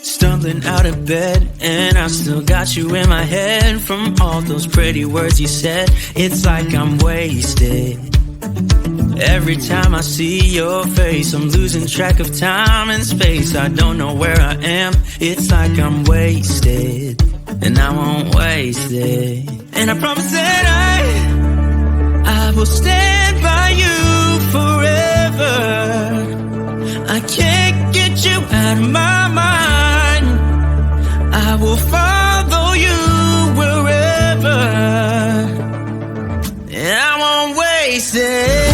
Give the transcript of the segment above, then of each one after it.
Stumbling out of bed, and I still got you in my head. From all those pretty words you said, it's like I'm wasted. Every time I see your face, I'm losing track of time and space. I don't know where I am, it's like I'm wasted. And I won't waste it. And I promise that I will stand by you forever. I can't get you out of my mind. I will follow you wherever. And I won't waste it.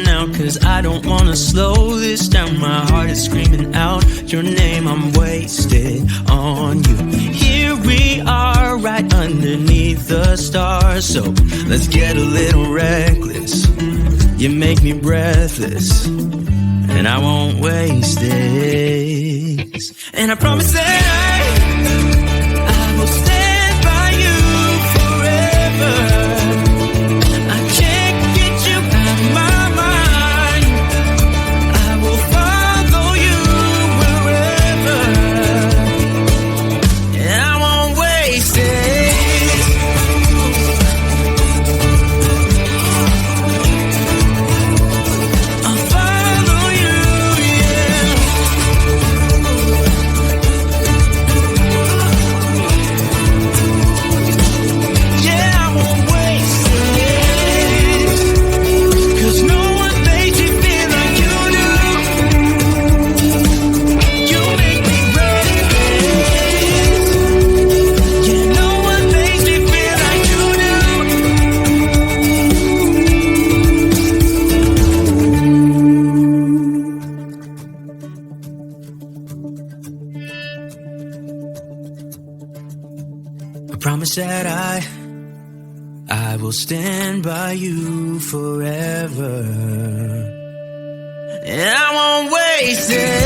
Now, cause I don't wanna slow this down. My heart is screaming out your name. I'm wasted on you. Here we are, right underneath the stars. So let's get a little reckless. You make me breathless, and I won't waste this. And I promise that I will stand by you forever. Promise that I will stand by you forever, and I won't waste it.